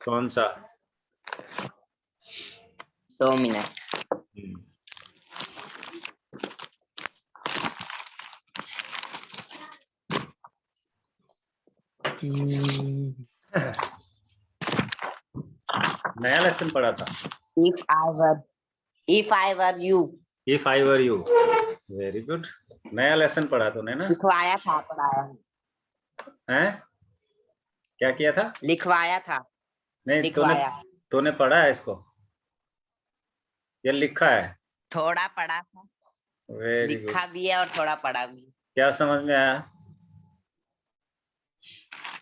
कौन सा? 2 मिनट। नया लेसन पढ़ा था। If I were you। If I were you। Very good. नया लेसन पढ़ा तूने ना? लिखवाया था, पढ़ाया हैं? क्या किया था? लिखवाया था। नहीं, लिखवाया। तूने पढ़ा है इसको या लिखा है? थोड़ा पढ़ा था। Very good. लिखा भी है और थोड़ा पढ़ा भी। क्या समझ में आया?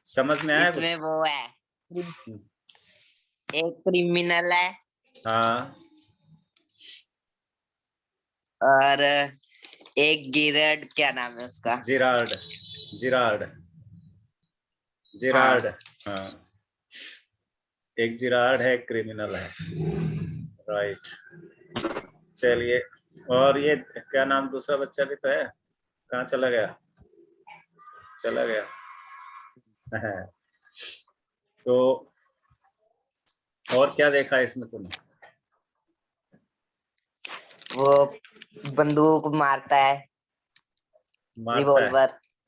समझ में आया? इसमें वो है, एक क्रिमिनल है। हाँ। और एक गिरड, क्या नाम है उसका? जिरार्ड। हाँ। एक जिरार्ड है, क्रिमिनल है। राइट। चलिए, और ये क्या नाम, दूसरा बच्चा भी तो है, कहाँ चला गया? तो और क्या देखा इसमें तुमने? वो बंदूक मारता है।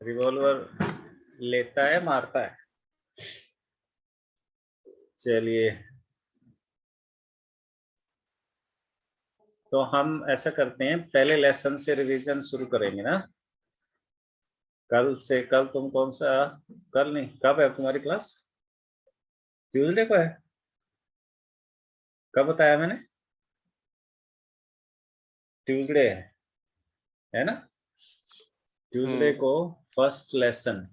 रिवॉल्वर लेता है, मारता है। चलिए, तो हम ऐसा करते हैं, पहले लेसन से रिवीजन शुरू करेंगे ना। कल तुम कौन सा, कल नहीं, कब है तुम्हारी क्लास? ट्यूसडे को है? कब बताया मैंने? ट्यूसडे है ना? ट्यूसडे को फर्स्ट लेसन।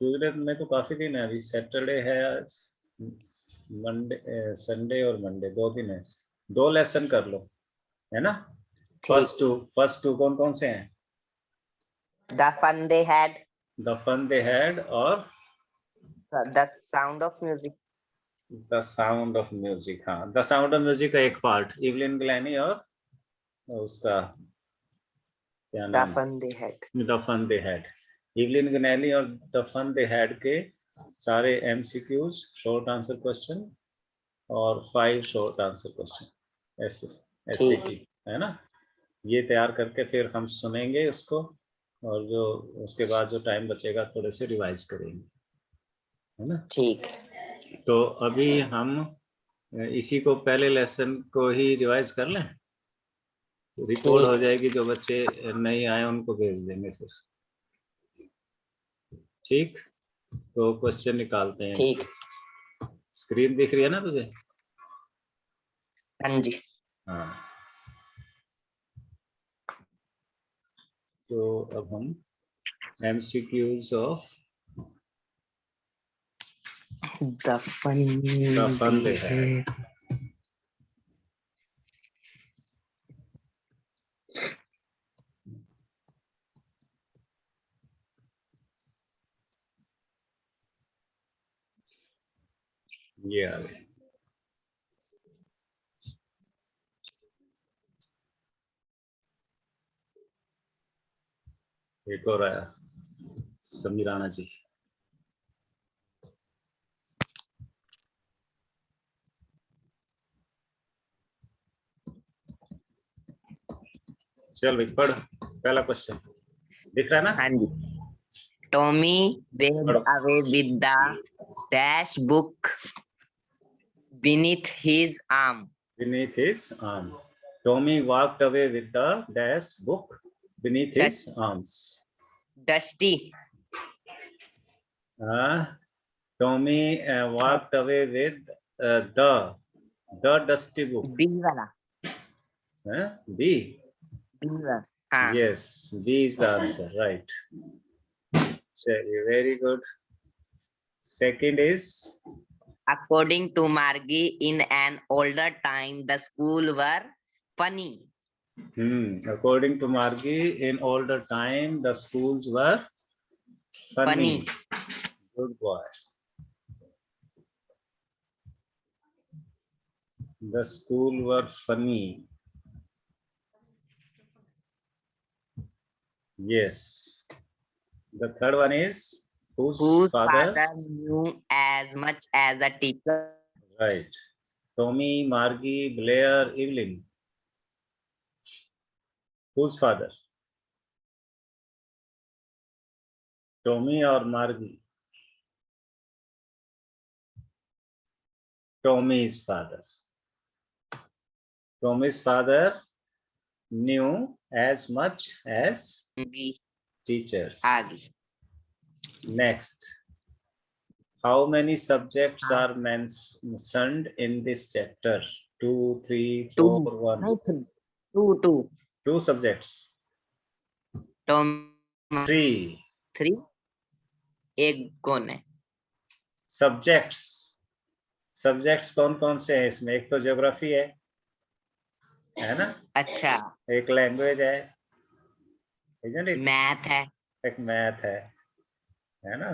ट्यूसडे में तो काफी दिन है, अभी सैटरडे है, मंडे, संडे और मंडे, 2 दिन है। 2 लेसन कर लो, है ना? फर्स्ट टू कौन कौन से हैं? द फन दे हैड और the sound of music. The sound of music. हाँ, द साउंड ऑफ म्यूजिक का एक पार्ट, इवलिन ग्लैनी और उसका क्या नाम? The fun they had. Evelyn Glennie और द फन दे हैड के सारे एमसीक्यूज, शॉर्ट आंसर क्वेश्चन, और 5 शॉर्ट आंसर क्वेश्चन, ऐसे की, है ना? ये तैयार करके फिर हम सुनेंगे उसको, और जो उसके बाद जो टाइम बचेगा थोड़े से रिवाइज करेंगे, है ना? ठीक। तो अभी हम इसी को, पहले लेसन को ही रिवाइज कर लें, रिकॉर्ड हो जाएगी, जो बच्चे नहीं आए उनको भेज देंगे फिर। ठीक, तो क्वेश्चन निकालते हैं। ठीक। स्क्रीन दिख रही है ना तुझे? हाँ जी। हाँ, तो अब हम MCQs of the fun they had. ये आ गए। एक और आया, समीर राणा जी। चल भाई, पढ़ पहला क्वेश्चन, दिख रहा है ना? हाँ जी। Tommy went away with the dash book beneath his arm. Tommy walked away with the dash book beneath his arms. Dusty. Tommy walked away with the dusty book. B वाला। B. B वाला। हाँ। Yes, B is the answer, right? Very good. Second is, according to Margie, in an older time the school were funny. According to Margie, in older time the schools were funny. Good boy. The school were funny. Yes. The third one is, Whose Whose father? father knew as much as a teacher? Right. Tommy, Margie, Blair, Evelyn. Whose father? Tommy or Margie? Tommy's father. Tommy's father knew as much as teachers. आगे. Next. How many subjects are mentioned in this chapter? 2, 3, 4, 1. No, two. Two subjects. Tom 3 3. एक कौन है? subjects. Subjects कौन कौन से हैं इसमें? एक तो ज्योग्राफी है ना? अच्छा. एक लैंग्वेज है, isn't it? मैथ है. एक मैथ है ना?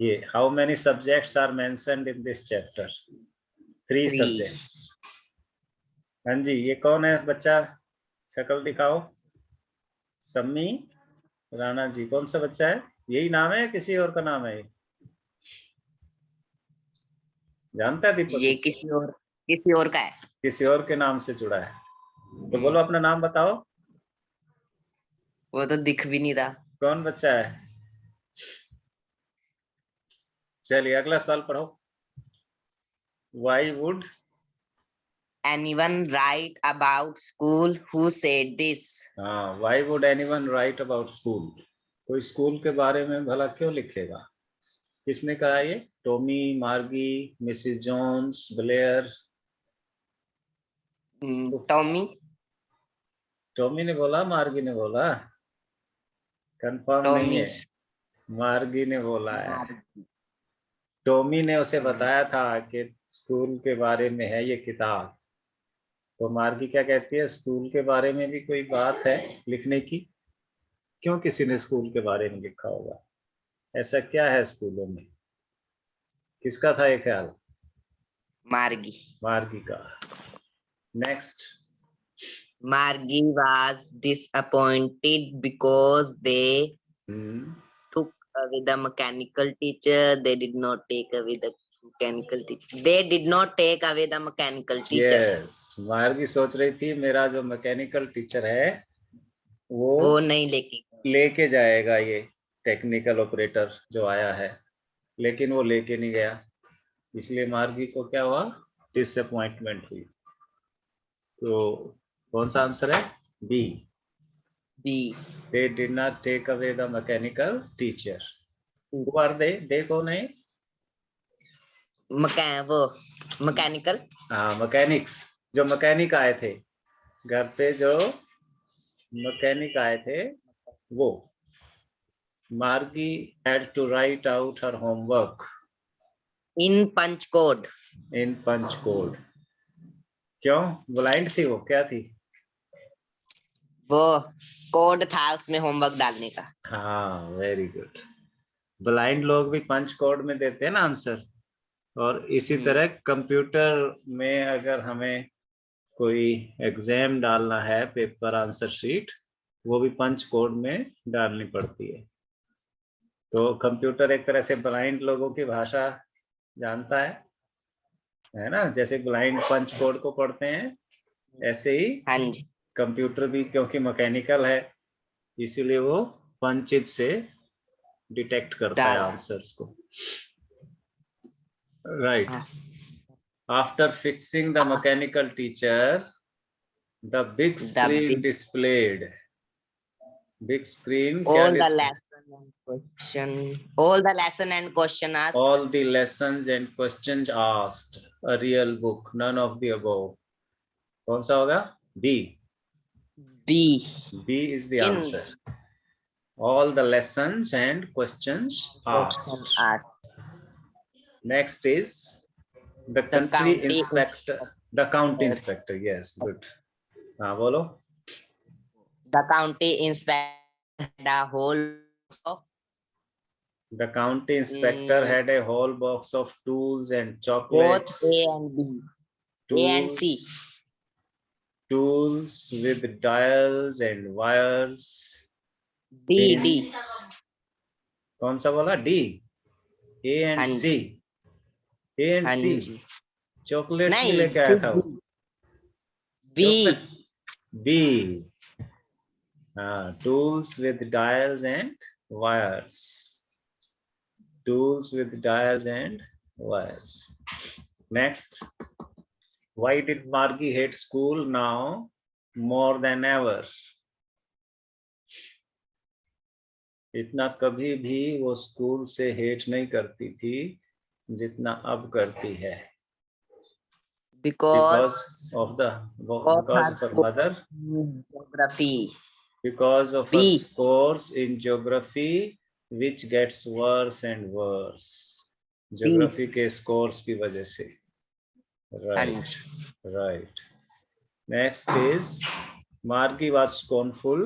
ये how many subjects are mentioned in this chapter? 3 subjects. हाँ जी, ये कौन है बच्चा? शक्ल दिखाओ. सम्मी राणा जी. कौन सा बच्चा है? यही नाम है, किसी और का नाम है? जानता है दीपक? ये किसी और का है. किसी और के नाम से जुड़ा है. तो बोलो अपना नाम बताओ. वो तो दिख भी नहीं रहा. कौन बच्चा है? चलिए अगला सवाल पढ़ो. Why would anyone write about school? Who said this? हाँ, why would anyone write about school? कोई स्कूल के बारे में भला क्यों लिखेगा? किसने कहा ये? Tommy, Margie, Mrs Jones, Blair? Tommy. Tommy ने बोला, मार्गी ने बोला? कंफर्म नहीं है. मार्गी ने बोला है. टॉमी ने उसे बताया था कि स्कूल के बारे में है ये किताब. तो मार्गी क्या कहती है? स्कूल के बारे में भी कोई बात है लिखने की? क्यों किसी ने स्कूल के बारे में लिखा होगा? ऐसा क्या है स्कूलों में? किसका था ये ख्याल? मार्गी का. Next. Margie was disappointed because they took away the mechanical teacher. They did not take away the mechanical teacher. They did not take away the mechanical teacher. Yes. मार्गी सोच रही थी मेरा जो मैकेनिकल टीचर है वो नहीं लेके जाएगा ये टेक्निकल ऑपरेटर जो आया है, लेकिन वो लेके नहीं गया. इसलिए मार्गी को क्या हुआ? डिसअपॉइंटमेंट हुई. तो कौन सा आंसर है? B. They did not take away the mechanical teacher. Who are they? They कौन है? मैकेनिकल. हाँ, मैकेनिक्स. जो मैकेनिक आए थे घर पे, जो मैकेनिक आए थे वो. Margie had to write out her homework in punch code. क्यों? ब्लाइंड थी वो? क्या थी? वो कोड था उसमें होमवर्क डालने का. हाँ, वेरी गुड. ब्लाइंड लोग भी पंच कोड में देते हैं ना आंसर. और इसी तरह कंप्यूटर में अगर हमें कोई एग्जाम डालना है, पेपर आंसर शीट, वो भी पंच कोड में डालनी पड़ती है. तो कंप्यूटर एक तरह से ब्लाइंड लोगों की भाषा जानता है ना? जैसे ब्लाइंड पंच कोड को पढ़ते हैं, ऐसे ही कंप्यूटर भी, क्योंकि मैकेनिकल है, इसीलिए वो पंचित से डिटेक्ट करता है आंसर्स को. Right. After fixing the mechanical teacher, the big screen displayed. Big screen. All the lesson and question asked. All the lessons and questions asked. A real book. None of the above. कौन सा होगा? B. B is the answer. All the lessons and questions asked. Next is the country inspector. The county inspector. Yes, good. हाँ बोलो. The county inspector had a whole box of. The county inspector had a whole box of tools and chocolates. Both A and B. A and C. Tools with dials and wires. D. कौन सा बोला? D, A and C, A and C. Chocolates भी लेके आया था वो। B, B, हाँ, tools with dials and wires. Tools with dials and wires. Next, why did Margie hate school now more than ever? इतना कभी भी वो स्कूल से हेट नहीं करती थी जितना अब करती है। because of the of because her of her mother, geography. because of her B, scores in geography which gets worse and worse. Geography के scores की वजह से। Right, right. Next is Margie was scornful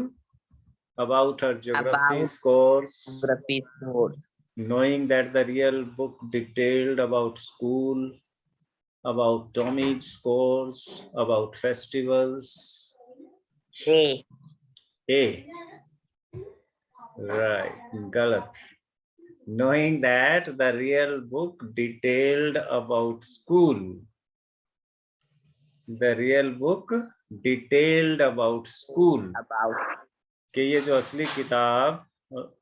about her geography scores, geography score. knowing that the real book detailed about school, about Tommy's scores, about festivals. A, A. Right, galat. Knowing that the real book detailed about school. The real book detailed about school. about कि ये जो असली किताब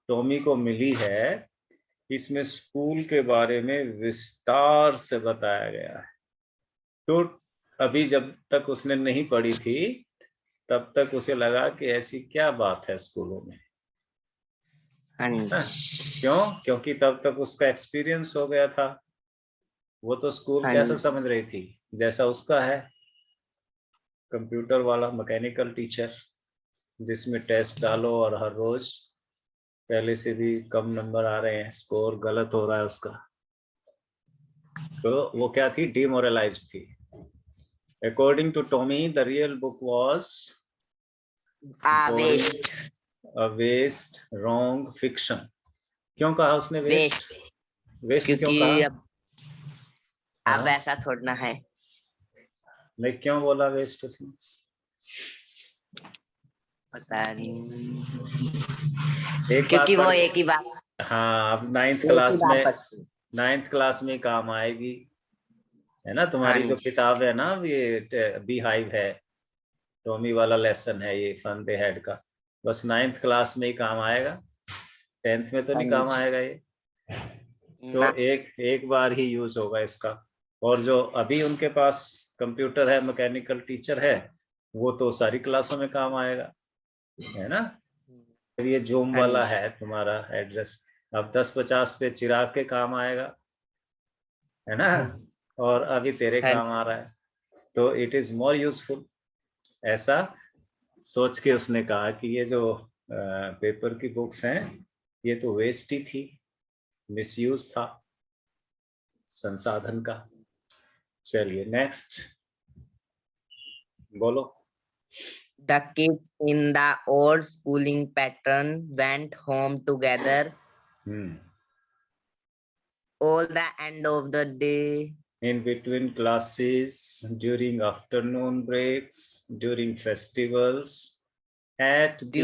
Tommy को मिली है, इसमें school के बारे में विस्तार से बताया गया है। तो अभी जब तक उसने नहीं पढ़ी थी, तब तक उसे लगा कि ऐसी क्या बात है स्कूलों में। क्यों? क्योंकि तब तक उसका एक्सपीरियंस हो गया था। वो तो स्कूल कैसा समझ रही थी? जैसा उसका है, कंप्यूटर वाला मैकेनिकल टीचर, जिसमें टेस्ट डालो और हर रोज पहले से भी कम नंबर आ रहे हैं, स्कोर गलत हो रहा है उसका। तो वो क्या थी? डिमोरलाइज्ड थी। According to Tommy, the real book was a waste, wrong, fiction. क्यों कहा उसने वेस्ट? वेस्ट क्यों कहा? अब ऐसा थोड़ा है। नहीं, क्यों बोला वेस्ट उसने? पता नहीं, क्योंकि वो एक ही बात। हाँ, अब नाइन्थ क्लास में काम आएगी, है ना? तुम्हारी जो किताब है ना, ये बी हाइव है, टॉमी वाला लेसन है ये, फन दे हेड का, बस 9th क्लास में ही काम आएगा, 10th में तो नहीं काम आएगा ये। तो एक बार ही यूज होगा इसका। और जो अभी उनके पास कंप्यूटर है, मैकेनिकल टीचर है, वो तो सारी क्लासों में काम आएगा, है ना? ये जूम वाला है तुम्हारा एड्रेस, अब 1050 पे चिराग के काम आएगा, है ना? और अभी तेरे काम आ रहा है, तो इट इज मोर यूजफुल। ऐसा सोच के उसने कहा कि ये जो पेपर की बुक्स हैं, ये तो वेस्ट ही थी, मिसयूज था संसाधन का। चलिए नेक्स्ट बोलो। The kids in the old schooling pattern went home together all the end of the day, in between classes, during afternoon breaks, during festivals, at the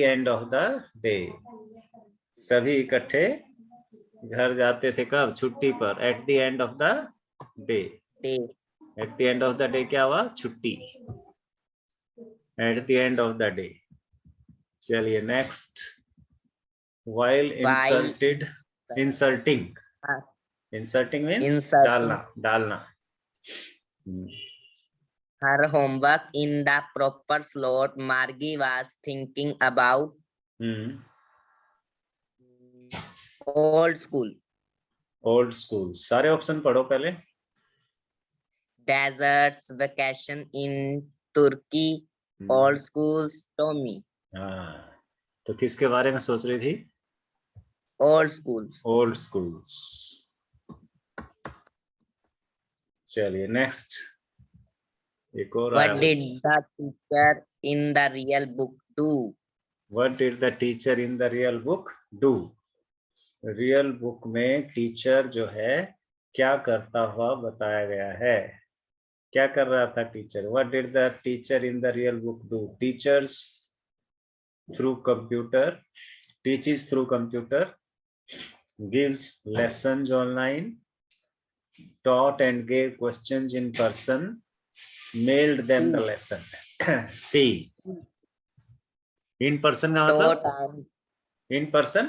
end of the day. सभी इकट्ठे घर जाते थे कब? छुट्टी पर, at the end of the day. At the end of the day क्या हुआ? छुट्टी, at the end of the day. चलिए नेक्स्ट। while insulting means डालना her homework in the proper slot, Margie was thinking about old school. सारे option पढ़ो पहले। Deserts, vacation in Turkey, old schools, Tommy. तो किसके बारे में सोच रही थी? old schools. चलिए नेक्स्ट। एक और What did the teacher in the real book do? What did the teacher in the real book do? Real book में टीचर जो है क्या करता हुआ बताया गया है। क्या कर रहा था teacher? What did the teacher in the real book do? Teachers through computer teaches through computer, gives lessons online, taught and gave questions in person, mailed them the lesson. See, in person का मतलब in person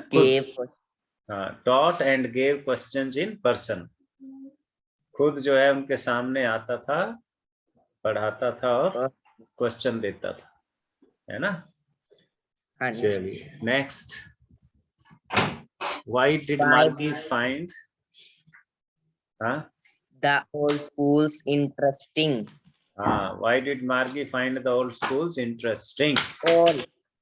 taught and gave questions in person. खुद जो है उनके सामने आता था, पढ़ाता था और क्वेश्चन देता था, है ना? चलिए next. Why did Margie find the old schools interesting? Why did Margie find the old schools interesting? All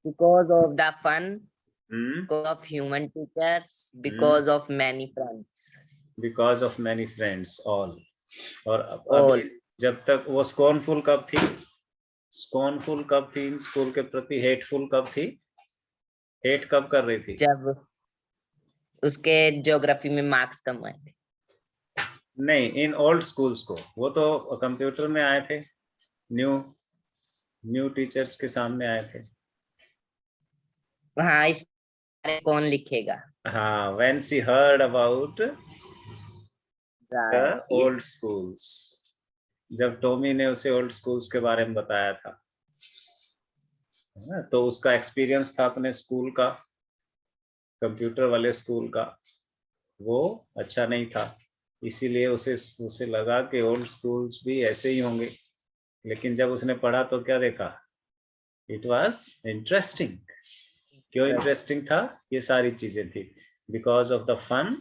because of the fun, because of human teachers, because of many friends. Because of many friends, all. और अभी जब तक वो scornful कब थी? Scornful कब थी in school के प्रति? हेटफुल कब थी? हेट कब कर रही थी? जब उसके ज्योग्राफी में मार्क्स कम आए थे. नहीं, इन ओल्ड स्कूल्स को. वो तो कंप्यूटर में आए थे, न्यू टीचर्स के सामने आए थे. हाँ, इस कौन लिखेगा? हाँ, when she heard about the old schools, जब टॉमी ने उसे ओल्ड स्कूल्स के बारे में बताया था, तो उसका एक्सपीरियंस था अपने स्कूल का, कंप्यूटर वाले स्कूल का, वो अच्छा नहीं था, इसीलिए उसे लगा कि ओल्ड स्कूल्स भी ऐसे ही होंगे. लेकिन जब उसने पढ़ा तो क्या देखा? It was interesting. क्यों इंटरेस्टिंग था? ये सारी चीजें थी. Because of the fun,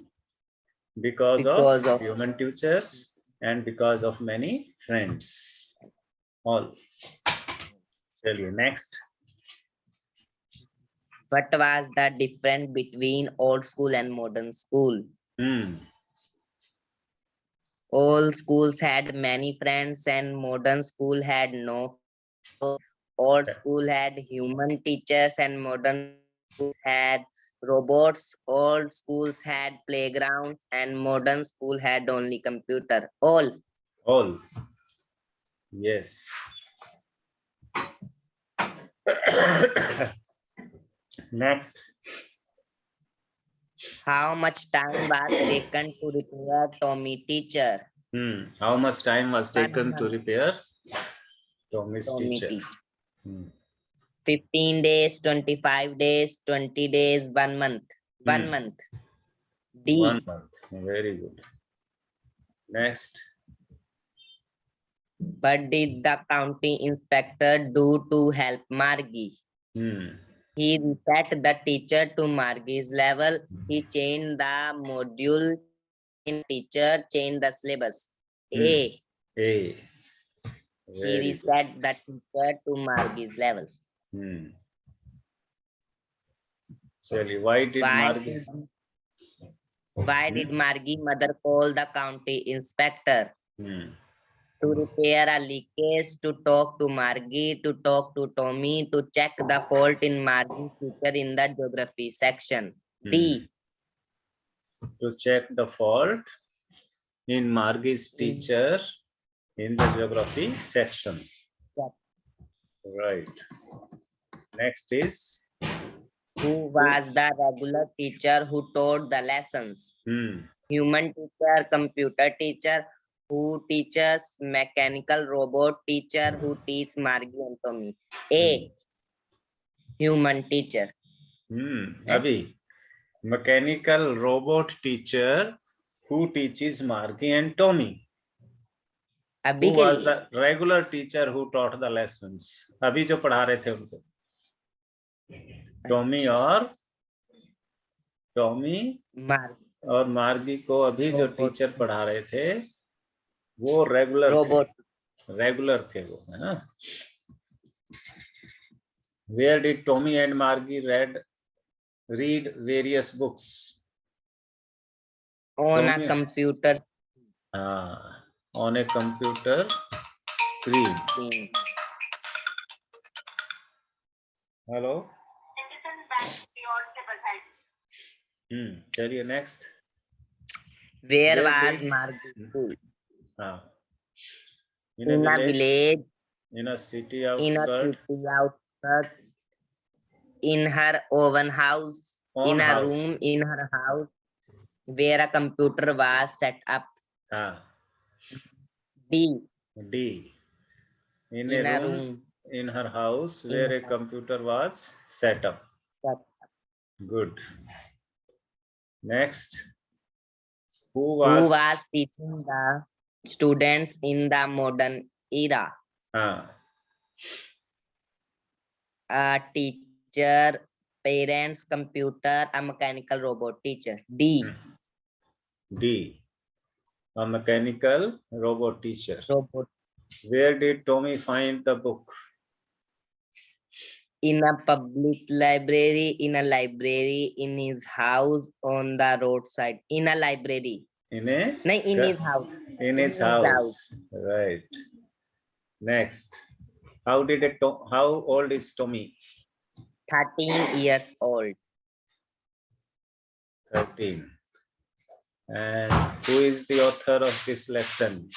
because of human teachers and because of many friends, all. चलिए next. What was the difference between old school and modern school? Old schools had many friends and modern school had no. Old school had human teachers and modern school had robots. Old schools had playgrounds and modern school had only computer. All. Yes. Next. How much time was taken to repair Tommy teacher? How much time was taken to repair Tommy's teacher? 15 days, 25 days, 20 days, 1 month. 1 month. D. 1 month. Very good. Next. What did the county inspector do to help Margie? He reset the teacher to Margie's level. He changed the module. Teacher changed the syllabus. A. He reset the teacher to Margie's level. Sorry, why did Margie mother call the county inspector? To repair a leakage, to talk to Margie, to talk to Tommy, to check the fault in Margie's teacher in the geography section. D. To check the fault in Margie's teacher in the geography section. Right. Next is, who was the regular teacher who taught the lessons? Human teacher, computer teacher, who teaches mechanical robot teacher, who teach Margie and Tommy. A. Human teacher. Abhi, mechanical robot teacher who teaches Margie and Tommy. Who was the regular teacher who taught the lessons? अभी जो पढ़ा रहे थे उनको, Tommy और मार्गी को अभी जो टीचर पढ़ा रहे थे वो रेगुलर थे वो, है ना? Where did Tommy and Margie read various books? On a computer. On a computer screen. Hello. Chaliye next. Where was Margie's school? In a village. In a city outskirt. In her own house. in a room in her house where a computer was set up. D. In a room in her house where a computer was set up. Good. Next. Who was teaching the students in the modern era? A teacher, parents, computer, a mechanical robot teacher. D. A mechanical robot teacher. Where did Tommy find the book? In a public library, in a library, in his house, on the roadside. In a library. In his house. In his house. Right. Next. How old is Tommy? 13 years old. 13. And who is the author of this lesson?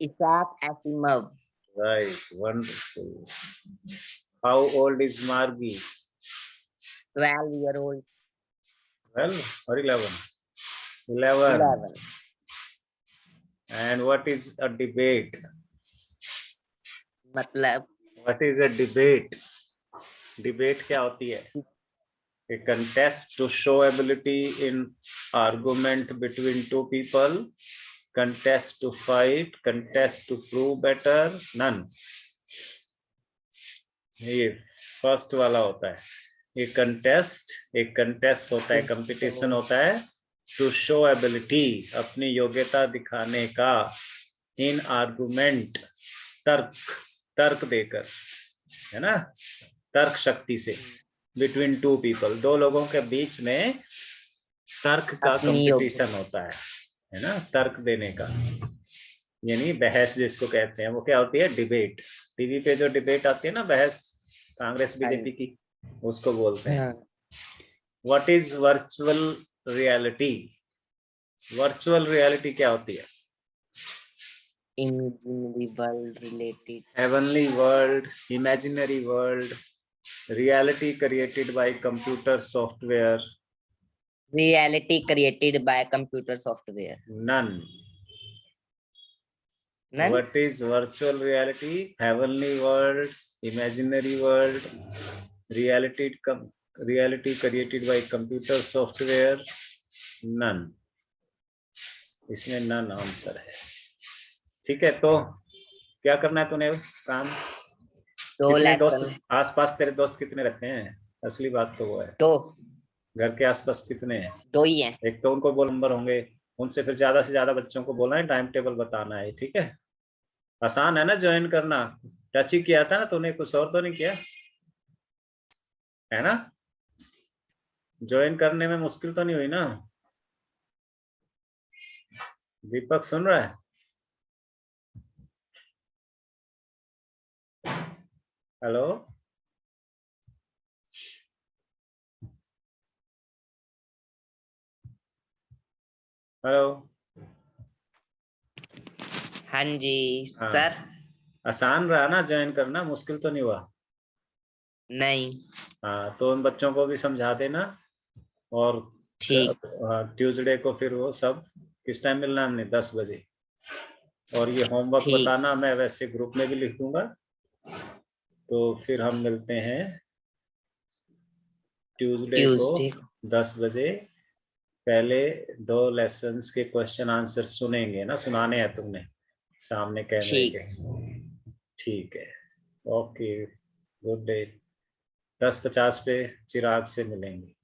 Isaac Asimov. Right, wonderful. How old is Margie? 12-year-old. 12 or 11? 11. And what is a debate? मतलब What is a debate? Debate क्या होती है? A contest to show ability in argument between two people, contest to fight, contest to prove better, none. ये first वाला होता है. एक contest होता है, कंपटीशन होता है टू शो एबिलिटी, अपनी योग्यता दिखाने का, इन आर्गुमेंट, तर्क देकर, है ना, तर्क शक्ति से, बिटवीन टू पीपल, दो लोगों के बीच में तर्क का कंपटीशन होता है ना, तर्क देने का, यानी बहस जिसको कहते हैं, वो क्या होती है? डिबेट. टीवी पे जो डिबेट आती है ना, बहस कांग्रेस बीजेपी की, उसको बोलते हैं. What is virtual reality? Virtual reality क्या होती है? Imaginary world related. Heavenly world, imaginary world, reality created by computer software. Reality created by computer software. None. What is virtual reality? Heavenly world, imaginary world, reality created by computer software. None. इसमें none answer है. ठीक है, तो क्या करना है तूने काम? कितने दोस्त आसपास तेरे दोस्त कितने रहते हैं? असली बात तो वो है. 2. घर के आसपास कितने हैं? 2 ही हैं. एक तो उनको बोल नंबर होंगे, उनसे फिर ज्यादा से ज्यादा बच्चों को बोलना है, टाइम टेबल बताना है. ठीक है, आसान है ना ज्वाइन करना? टच ही किया था ना तूने, कुछ और तो नहीं किया है ना? ज्वाइन करने में मुश्किल तो नहीं हुई ना? दीपक सुन रहा है? Hello, hello. हाँ जी सर. आसान रहा ना ज्वाइन करना? मुश्किल तो नहीं हुआ? नहीं. हाँ, तो उन बच्चों को भी समझा देना. और ट्यूसडे को फिर वो सब किस टाइम मिलना हमने? 10 बजे. और ये होमवर्क बताना, मैं वैसे ग्रुप में भी लिख दूंगा. तो फिर हम मिलते हैं ट्यूसडे को 10 बजे. पहले 2 लेसन्स के क्वेश्चन आंसर सुनेंगे ना, सुनाने हैं तुमने सामने कैमरे के. ठीक है, ओके, गुड डे. 10:50 पे चिराग से मिलेंगे.